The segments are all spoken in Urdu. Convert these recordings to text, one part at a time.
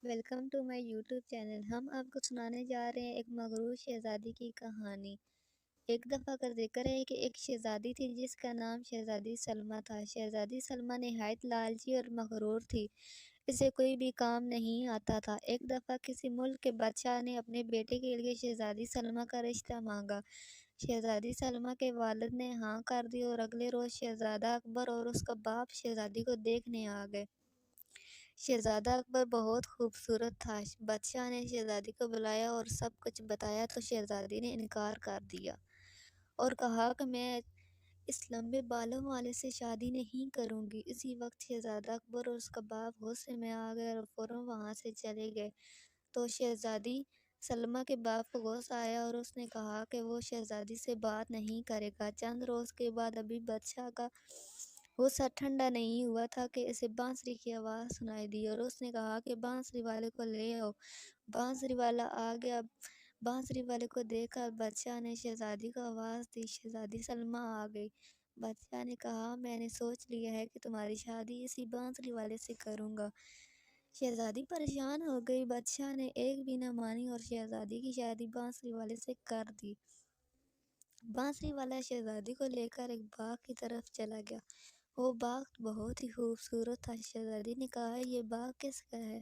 Welcome to my YouTube channel. ہم آپ کو سنانے جا رہے ہیں ایک مغرور شہزادی کی کہانی۔ ایک دفعہ کا ذکر ہے کہ ایک شہزادی تھی جس کا نام شہزادی سلمیٰ تھا۔ شہزادی سلمیٰ نہایت لالچی اور مغرور تھی۔ اسے کوئی بھی کام نہیں آتا تھا۔ ایک دفعہ کسی ملک کے بادشاہ نے اپنے بیٹے کے لیے شہزادی سلمیٰ کا رشتہ مانگا۔ شہزادی سلمیٰ کے والد نے ہاں کر دی اور اگلے روز شہزادہ اکبر اور اس کا باپ شہزادی کو دیکھنے آ گئے۔ شہزادہ اکبر بہت خوبصورت تھا۔ بادشاہ نے شہزادی کو بلایا اور سب کچھ بتایا تو شہزادی نے انکار کر دیا اور کہا کہ میں اس لمبے بالوں والے سے شادی نہیں کروں گی۔ اسی وقت شہزادہ اکبر اور اس کا باپ غصے میں آ گئے اور فوراً وہاں سے چلے گئے۔ تو شہزادی سلمیٰ کے باپ کو غصہ آیا اور اس نے کہا کہ وہ شہزادی سے بات نہیں کرے گا۔ چند روز کے بعد ابھی بادشاہ کا غصہ ٹھنڈا نہیں ہوا تھا کہ اسے بانسری کی آواز سنائی دی اور اس نے کہا کہ بانسری والے کو لے آؤ۔ بانسری والا آ گیا۔ بانسری والے کو دیکھ کر بادشاہ نے شہزادی کو آواز دی۔ شہزادی سلمیٰ آ گئی۔ بادشاہ نے کہا میں نے سوچ لیا ہے کہ تمہاری شادی اسی بانسری والے سے کروں گا۔ شہزادی پریشان ہو گئی۔ بادشاہ نے ایک بھی نہ مانی اور شہزادی کی شادی بانسری والے سے کر دی۔ بانسری والا شہزادی کو لے کر ایک باغ کی طرف چلا گیا۔ وہ باغ بہت ہی خوبصورت تھا۔ شہزادی نے کہا یہ باغ کس کا ہے؟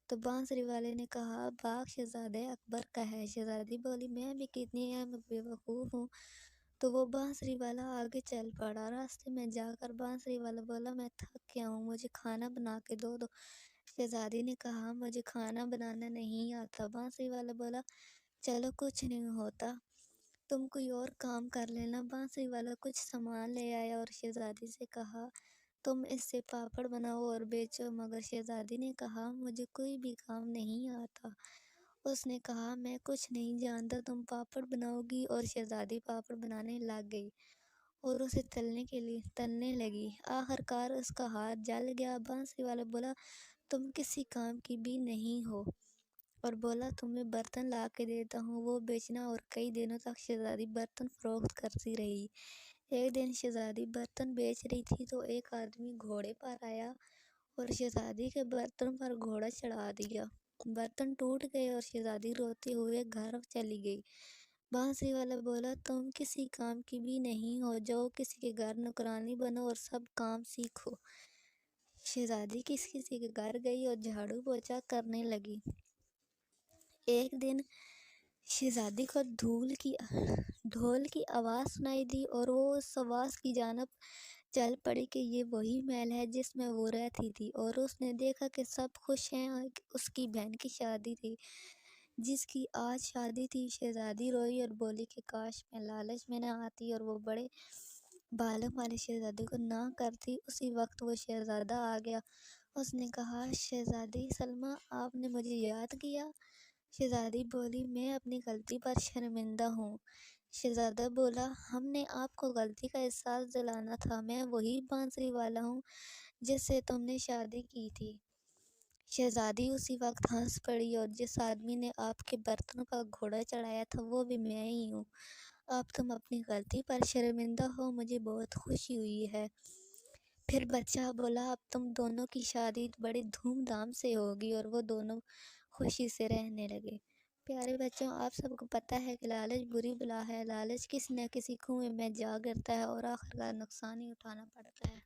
تو بانسری والے نے کہا باغ شہزادے اکبر کا ہے۔ شہزادی بولی میں بھی کتنی بیوقوف ہوں۔ تو وہ بانسری والا آگے چل پڑا۔ راستے میں جا کر بانسری والا بولا میں تھک گیا ہوں، مجھے کھانا بنا کے دو۔ شہزادی نے کہا مجھے کھانا بنانا نہیں آتا۔ بانسری والا بولا چلو کچھ نہیں ہوتا، تم کوئی اور کام کر لینا۔ بانسری والا کچھ سامان لے آیا اور شہزادی سے کہا تم اس سے پاپڑ بناؤ اور بیچو۔ مگر شہزادی نے کہا مجھے کوئی بھی کام نہیں آتا۔ اس نے کہا میں کچھ نہیں جانتا، تم پاپڑ بناؤ گی۔ اور شہزادی پاپڑ بنانے لگ گئی اور اسے تلنے لگی۔ آخر کار اس کا ہاتھ جل گیا۔ بانسری والا بولا تم کسی کام کی بھی نہیں ہو، اور بولا تمہیں برتن لا کے دیتا ہوں، وہ بیچنا۔ اور کئی دنوں تک شہزادی برتن فروخت کرتی رہی۔ ایک دن شہزادی برتن بیچ رہی تھی تو ایک آدمی گھوڑے پر آیا اور شہزادی کے برتن پر گھوڑا چڑھا دیا۔ برتن ٹوٹ گئے اور شہزادی روتے ہوئے گھر چلی گئی۔ بانسری والا بولا تم کسی کام کی بھی نہیں ہو، جاؤ کسی کے گھر نوکرانی بنو اور سب کام سیکھو۔ شہزادی کسی کے گھر گئی اور جھاڑو پوچھا کرنے لگی۔ ایک دن شہزادی کو ڈھول کی آواز سنائی دی اور وہ اس آواز کی جانب چل پڑی کہ یہ وہی محل ہے جس میں وہ رہتی تھی، اور اس نے دیکھا کہ سب خوش ہیں۔ اس کی بہن کی شادی تھی جس کی آج شادی تھی۔ شہزادی روئی اور بولی کہ کاش میں لالچ میں نہ آتی اور وہ بڑے بالوں والے شہزادے کو نہ کرتی۔ اسی وقت وہ شہزادہ آ گیا۔ اس نے کہا شہزادی سلمیٰ آپ نے مجھے یاد کیا؟ شہزادی بولی میں اپنی غلطی پر شرمندہ ہوں۔ شہزادہ بولا ہم نے آپ کو غلطی کا احساس دلانا تھا، میں وہی بانسری والا ہوں جس سے تم نے شادی کی تھی۔ شہزادی اسی وقت ہنس پڑی اور جس آدمی نے آپ کے برتنوں پر گھوڑا چڑھایا تھا وہ بھی میں ہی ہوں۔ اب تم اپنی غلطی پر شرمندہ ہو، مجھے بہت خوشی ہوئی ہے۔ پھر بادشاہ بولا اب تم دونوں کی شادی بڑے دھوم دھام سے ہوگی، اور وہ دونوں خوشی سے رہنے لگے۔ پیارے بچوں، آپ سب کو پتہ ہے کہ لالچ بری بلا ہے۔ لالچ کسی نہ کسی کنویں میں جا گرتا ہے اور آخرکار نقصان ہی اٹھانا پڑتا ہے۔